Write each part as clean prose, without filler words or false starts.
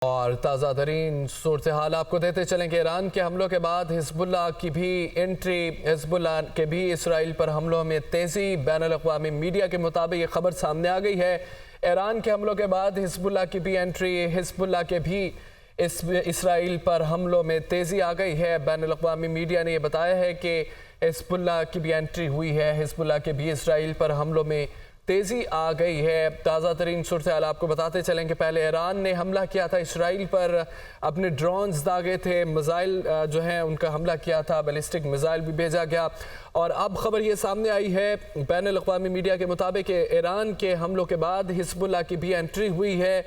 اور تازہ ترین صورتحال آپ کو دیتے چلیں کہ ایران کے حملوں کے بعد حزب اللہ کی بھی انٹری، حزب اللہ کے بھی اسرائیل پر حملوں میں تیزی۔ بین الاقوامی میڈیا کے مطابق یہ خبر سامنے آ گئی ہے، ایران کے حملوں کے بعد حزب اللہ کی بھی انٹری، حزب اللہ کے بھی اسرائیل پر حملوں میں تیزی آ گئی ہے۔ بین الاقوامی میڈیا نے یہ بتایا ہے کہ حزب اللہ کی بھی انٹری ہوئی ہے، حزب اللہ کے بھی اسرائیل پر حملوں میں تیزی آ گئی ہے۔ تازہ ترین صورتحال آپ کو بتاتے چلیں کہ پہلے ایران نے حملہ کیا تھا اسرائیل پر، اپنے ڈرونز داغے تھے، میزائل جو ہیں ان کا حملہ کیا تھا، بیلسٹک میزائل بھی بھیجا گیا، اور اب خبر یہ سامنے آئی ہے بین الاقوامی میڈیا کے مطابق کہ ایران کے حملوں کے بعد حزب اللہ کی بھی انٹری ہوئی ہے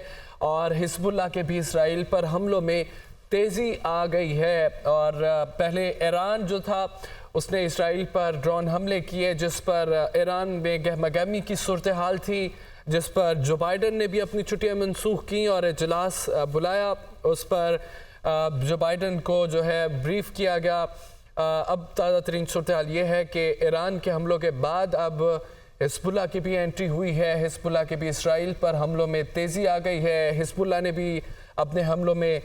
اور حزب اللہ کے بھی اسرائیل پر حملوں میں تیزی آ گئی ہے۔ اور پہلے ایران جو تھا اس نے اسرائیل پر ڈرون حملے کیے، جس پر ایران میں گہمہ گہمی کی صورتحال تھی، جس پر جو بائیڈن نے بھی اپنی چھٹیاں منسوخ کیں اور اجلاس بلایا، اس پر جو بائیڈن کو جو ہے بریف کیا گیا۔ اب تازہ ترین صورتحال یہ ہے کہ ایران کے حملوں کے بعد اب حزب اللہ کی بھی انٹری ہوئی ہے، حزب اللہ کے بھی اسرائیل پر حملوں میں تیزی آ گئی ہے، حزب اللہ نے بھی اپنے حملوں میں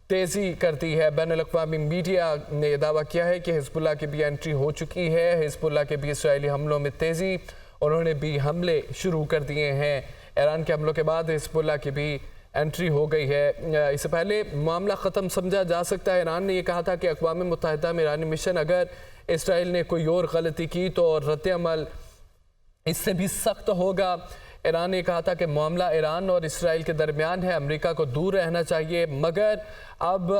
تیزی کر دی ہے۔ بین الاقوامی میڈیا نے یہ دعویٰ کیا ہے کہ حزب اللہ کی بھی انٹری ہو چکی ہے، حزب اللہ کے بھی اسرائیلی حملوں میں تیزی، انہوں نے بھی حملے شروع کر دیے ہیں۔ ایران کے حملوں کے بعد حزب اللہ کی بھی انٹری ہو گئی ہے۔ اس سے پہلے معاملہ ختم سمجھا جا سکتا ہے، ایران نے یہ کہا تھا کہ اقوام متحدہ میں ایرانی مشن اگر اسرائیل نے کوئی اور غلطی کی تو رد عمل اس سے بھی سخت ہوگا۔ ایران نے کہا تھا کہ معاملہ ایران اور اسرائیل کے درمیان ہے، امریکہ کو دور رہنا چاہیے، مگر اب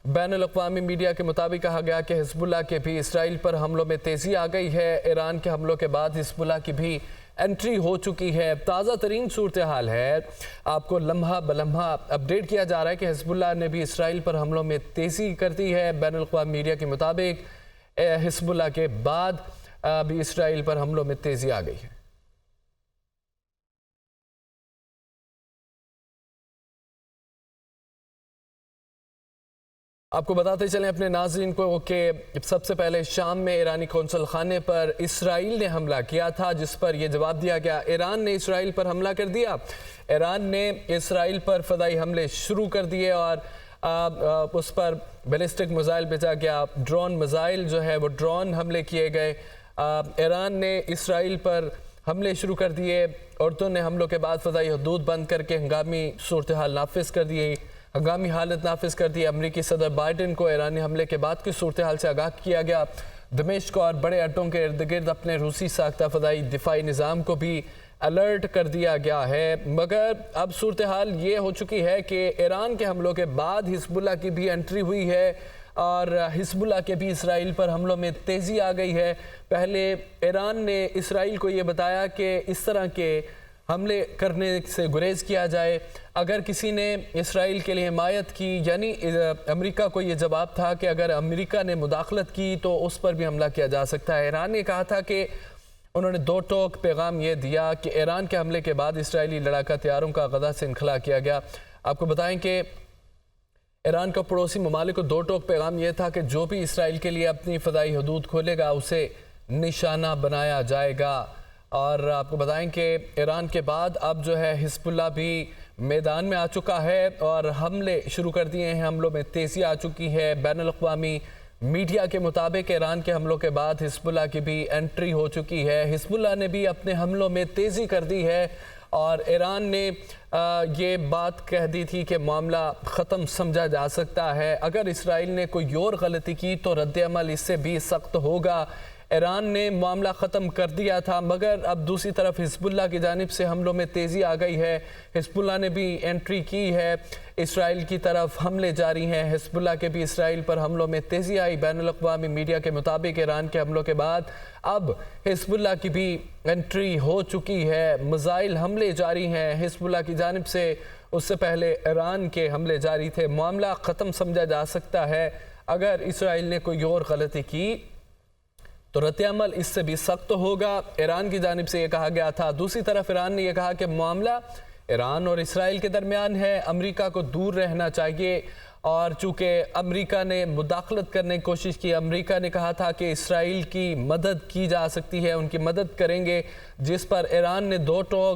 بین الاقوامی میڈیا کے مطابق کہا گیا کہ حزب اللہ کے بھی اسرائیل پر حملوں میں تیزی آ گئی ہے، ایران کے حملوں کے بعد حزب اللہ کی بھی انٹری ہو چکی ہے۔ تازہ ترین صورتحال ہے، آپ کو لمحہ بلمحہ اپڈیٹ کیا جا رہا ہے کہ حزب اللہ نے بھی اسرائیل پر حملوں میں تیزی کر دی ہے۔ بین الاقوامی میڈیا کے مطابق حزب اللہ کے بعد بھی اسرائیل پر حملوں میں تیزی آ گئی ہے۔ آپ کو بتاتے چلیں اپنے ناظرین کو کہ سب سے پہلے شام میں ایرانی قونصل خانے پر اسرائیل نے حملہ کیا تھا، جس پر یہ جواب دیا گیا۔ ایران نے اسرائیل پر حملہ کر دیا، ایران نے اسرائیل پر فضائی حملے شروع کر دیے اور اس پر بیلسٹک میزائل بھیجا گیا، ڈرون میزائل جو ہے وہ ڈرون حملے کیے گئے۔ ایران نے اسرائیل پر حملے شروع کر دیے، اردن نے حملوں کے بعد فضائی حدود بند کر کے ہنگامی صورتحال نافذ کر دی، ہنگامی حالت نافذ کر دی۔ امریکی صدر بائیڈن کو ایرانی حملے کے بعد کی صورتحال سے آگاہ کیا گیا، دمشق اور بڑے اڈوں کے ارد گرد اپنے روسی ساختہ فضائی دفاعی نظام کو بھی الرٹ کر دیا گیا ہے۔ مگر اب صورتحال یہ ہو چکی ہے کہ ایران کے حملوں کے بعد حزب اللہ کی بھی انٹری ہوئی ہے اور حزب اللہ کے بھی اسرائیل پر حملوں میں تیزی آ گئی ہے۔ پہلے ایران نے اسرائیل کو یہ بتایا کہ اس طرح کے حملے کرنے سے گریز کیا جائے، اگر کسی نے اسرائیل کے لیے حمایت کی، یعنی امریکہ کو یہ جواب تھا کہ اگر امریکہ نے مداخلت کی تو اس پر بھی حملہ کیا جا سکتا ہے۔ ایران نے کہا تھا کہ انہوں نے دو ٹوک پیغام یہ دیا کہ ایران کے حملے کے بعد اسرائیلی لڑاکا طیاروں کا غزہ سے انخلا کیا گیا۔ آپ کو بتائیں کہ ایران کا پڑوسی ممالک کو دو ٹوک پیغام یہ تھا کہ جو بھی اسرائیل کے لیے اپنی فضائی حدود کھولے گا اسے نشانہ بنایا جائے گا۔ اور آپ کو بتائیں کہ ایران کے بعد اب جو ہے حزب اللہ بھی میدان میں آ چکا ہے اور حملے شروع کر دیے ہیں، حملوں میں تیزی آ چکی ہے۔ بین الاقوامی میڈیا کے مطابق ایران کے حملوں کے بعد حزب اللہ کی بھی انٹری ہو چکی ہے، حزب اللہ نے بھی اپنے حملوں میں تیزی کر دی ہے اور ایران نے یہ بات کہہ دی تھی کہ معاملہ ختم سمجھا جا سکتا ہے، اگر اسرائیل نے کوئی اور غلطی کی تو رد عمل اس سے بھی سخت ہوگا۔ ایران نے معاملہ ختم کر دیا تھا، مگر اب دوسری طرف حزب اللہ کی جانب سے حملوں میں تیزی آ گئی ہے، حزب اللہ نے بھی انٹری کی ہے، اسرائیل کی طرف حملے جاری ہیں، حزب اللہ کے بھی اسرائیل پر حملوں میں تیزی آئی۔ بین الاقوامی میڈیا کے مطابق ایران کے حملوں کے بعد اب حزب اللہ کی بھی انٹری ہو چکی ہے، میزائل حملے جاری ہیں حزب اللہ کی جانب سے، اس سے پہلے ایران کے حملے جاری تھے۔ معاملہ ختم سمجھا جا سکتا ہے، اگر اسرائیل نے کوئی اور غلطی کی تو رد عمل اس سے بھی سخت ہوگا، ایران کی جانب سے یہ کہا گیا تھا۔ دوسری طرف ایران نے یہ کہا کہ معاملہ ایران اور اسرائیل کے درمیان ہے، امریکہ کو دور رہنا چاہیے، اور چونکہ امریکہ نے مداخلت کرنے کی کوشش کی، امریکہ نے کہا تھا کہ اسرائیل کی مدد کی جا سکتی ہے، ان کی مدد کریں گے، جس پر ایران نے دو ٹوک